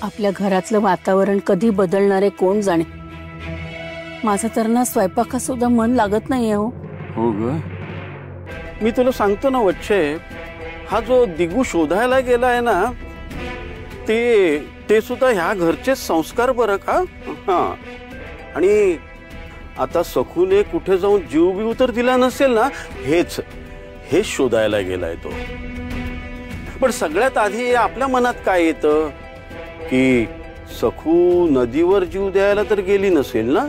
आपल्या घरातलं वातावरण कधी बदलणार आहे कोण जाणे। माझं तर ना स्वयंपाकात सुद्धा मन लागत नाहीये हो। हो ग, मी तुला सांगतो ना वच्छे, हा जो दिगू शोधायला गेलाय ना ते सुद्धा ह्या घरचे संस्कार बरं का। हा, आणि आता सखूने कुठे जाऊन जीव बीव तर दिला नसेल ना, हेच शोधायला गेलाय तो। पण सगळ्यात आधी आपल्या मनात काय येतं की सखू नदीवर जीव द्यायला तर गेली नसेल ना।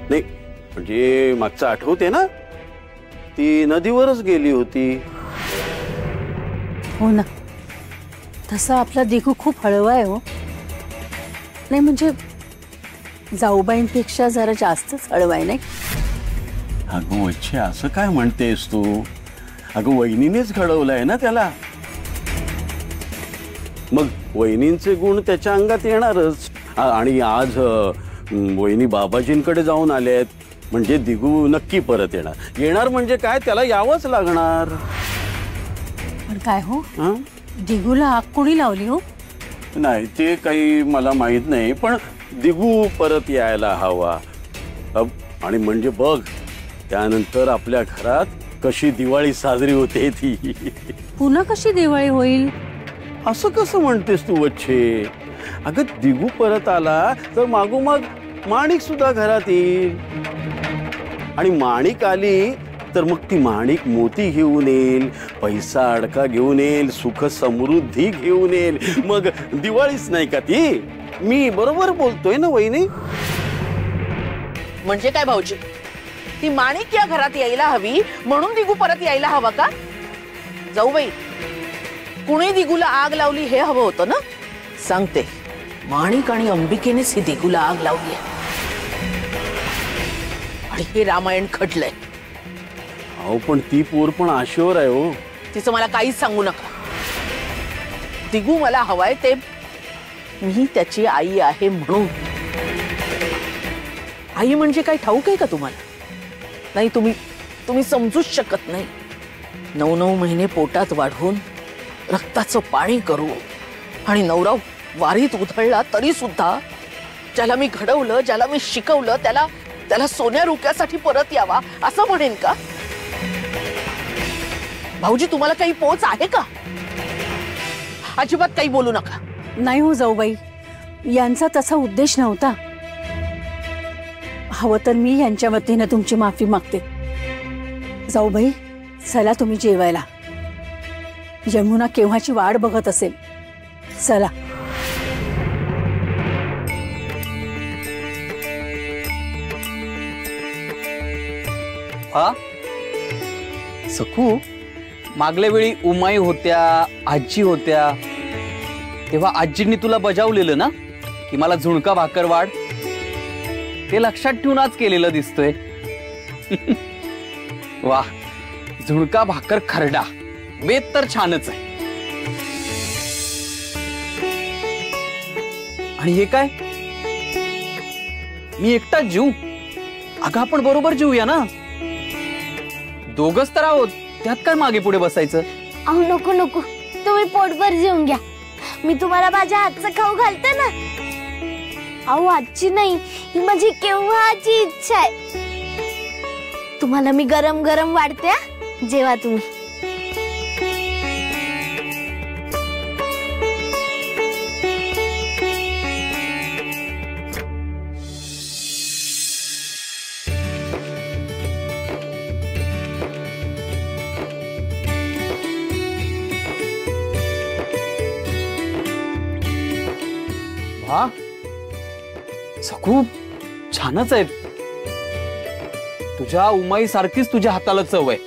नाही म्हणजे मागचं आठवते ना, ती नदीवरच गेली होती। हो ना, तसा आपला दिगू खूप हळवा आहे हो। नाही म्हणजे जाऊबाईंपेक्षा जरा जास्तच हळवा आहे नाही। अगं वच्छे, असं काय म्हणतेस तू? अगं वहिनीनेच घडवलंय ना त्याला, मग वहिनींचे गुण त्याच्या अंगात येणारच। आणि आज वहिनी बाबाजींकडे जाऊन आलेत म्हणजे दिगू नक्की परत येणार म्हणजे काय, त्याला यावंच लागणार। पण काय हो, दिगूला आग कोणी लावली हो? नाही ते काही मला माहित नाही, पण दिगू परत यायला हवा। आणि म्हणजे बघ त्यानंतर आपल्या घरात कशी दिवाळी साजरी होते ती। पुन्हा कशी दिवाळी होईल? असं कसं म्हणतेस तू वच्छे? अगं दिगू परत आला तर मागोमाग माणिक सुद्धा घरात येईल, आणि माणिक आली तर मग ती माणिक मोती घेऊन येईल, पैसा अडका घेऊन येईल, सुख समृद्धी घेऊन येईल। मग दिवाळीच नाही का ती? मी बरोबर बोलतोय ना वहिनी? म्हणजे काय भाऊजी, ती माणिक या घरात यायला हवी म्हणून दिगू परत यायला हवा का? जाऊबाई, कुणी दिगूला आग लावली हे हवं होतं ना? सांगते, माणिक आणि अंबिकेनेच ही दिगूला आग लावली आहे, आणि हे रामायण खटलंय। अहो पण ती पोर पण आशेवर आहे हो। तिचं मला काहीच सांगू नका। दिगू मला हवाय ते मी त्याची आई आहे म्हणून। आई म्हणजे काय ठाऊक आहे का तुम्हाला? नाही, तुम्ही समजूच शकत नाही। 9 महिने पोटात वाढवून रक्ताचं पाणी करू, आणि नवरा वारीत उधळला तरी सुद्धा ज्याला मी घडवलं, ज्याला मी शिकवलं, त्याला सोन्या रुक्यासाठी परत यावा असं म्हणेन का? भाऊजी, तुम्हाला काही पोच आहे का? अजिबात काही बोलू नका। नाही हो जाऊबाई, यांचा तसा उद्देश नव्हता। हवं तर मी यांच्या वतीने तुमची माफी मागते। जाऊबाई, चला तुम्ही जेवायला। यमुना केव्हाची वाट बघत असेल, चला। हा सखू, मागल्या वेळी उमाई होत्या, आजी होत्या, तेव्हा आजींनी तुला बजावलेलं ना की मला झुणका भाकर वाढ, ते लक्षात ठेवून आज केलेलं दिसतोय। वा, झुणका भाकर खरडा, बेत तर छानच आहे। आणि हे काय, मी एकटा जीव? अगं आपण बरोबर जीवूया ना, दोघच तर आहोत, त्यात काय मागे पुढे बसायचं? अहो नको नको, तुम्ही पोटभर जेवून घ्या, मी तुम्हाला माझ्या हातचं खाऊ घालते ना। अहो आजची नाही, ही माझी केव्हाची इच्छा आहे। तुम्हाला मी गरम गरम वाढते, जेवा तुम्ही। वा, सखू छानच आहेत। तुझ्या उमाई सारखीच तुझ्या हाताला चव आहे।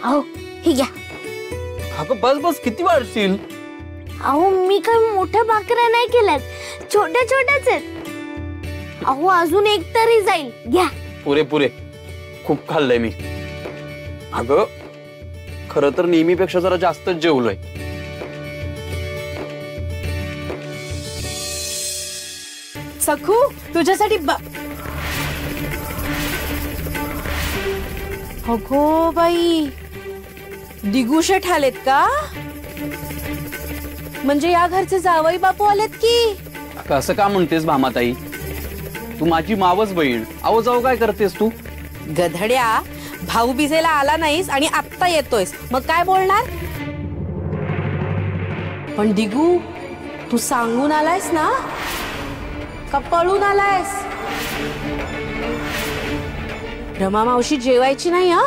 अहो ही घ्या। अगं बस बस, किती वाढशील? अहो मी काही मोठ्या भाकऱ्या नाही केल्यात, छोट्या छोट्याच आहेत। अहो अजून एक तरी जाईल, घ्या। पुरे पुरे, खूप खाल्लंय मी। अगं खरं तर नेहमीपेक्षा जरा जास्तच जेवलोय। सखू, तुझ्यासाठी अगो बाई, दिगुशेठ आलेत का? म्हणजे या घरचे जावई बापू आलेत की? कसं का म्हणतेस भामाताई? तू माझी मावस बहीण, आहो जाऊ काय करतेस तू? गधड्या, भाऊ बिजेला आला नाहीस आणि आत्ता येतोयस, मग काय बोलणार? पण दिगू, तू सांगून आलायस ना का पळून आलायस? रमा मावशी जेवायची नाही हा?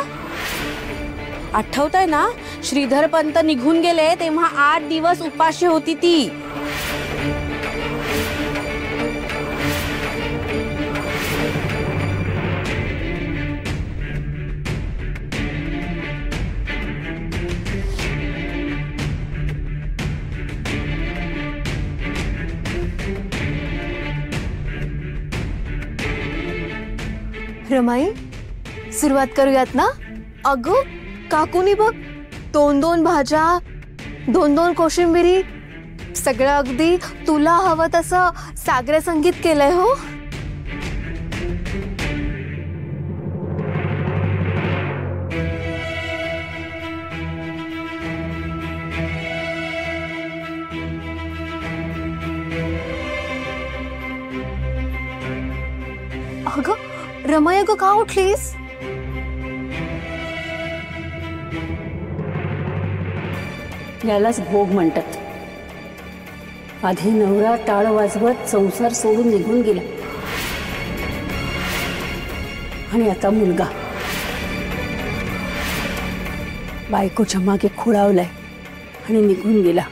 आठवतंय ना, श्रीधर पंत निघून गेले तेव्हा 8 दिवस उपाशी होती ती. रमाई, सुरुवात करूयात ना? अगं काकूनी बघ 2-2 भाज्या, 2-2 कोशिंबिरी, सगळं अगदी तुला हवं तसं सागरे संगीत केलंय हो. अगं रमाई, अगं का उठलीस? यालाच भोग म्हणतात. आधी नवरा टाळ वाजवत संसार सोडून निघून गेला आणि आता मुलगा बायकोच्या मागे खुळावलाय आणि निघून गेला.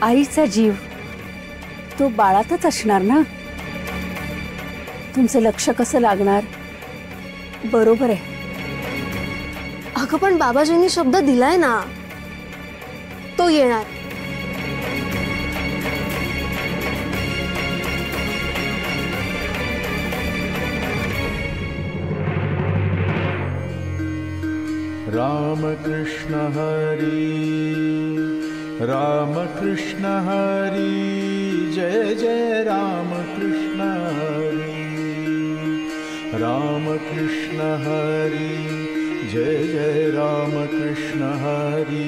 आईचा जीव तो बाळातच असणार ना. तुमचं लक्ष कसं लागणार? बरोबर आहे. अगं पण बाबाजींनी शब्द दिलाय ना, तो येणार. राम कृष्ण हरी, राम कृष्ण हरी, जय जय राम कृष्ण हरी. राम कृष्ण हरी, जय जय राम कृष्ण हरी.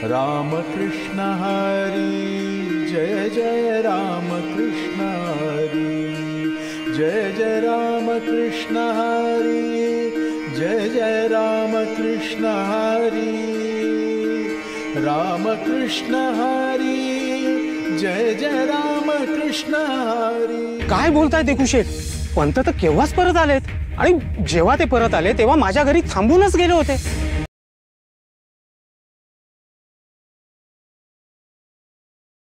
राम कृष्ण हरी, जय जय राम कृष्ण हरी. जय जय राम कृष्ण हरी, जय जय राम कृष्ण हरी. राम कृष्ण हरी, जय जय राम कृष्ण हरी. काय बोलताय दिगुशेठ? पंत तर केव्हाच परत आलेत आणि जेव्हा ते परत आले तेव्हा माझ्या घरी थांबूनच गेले होते.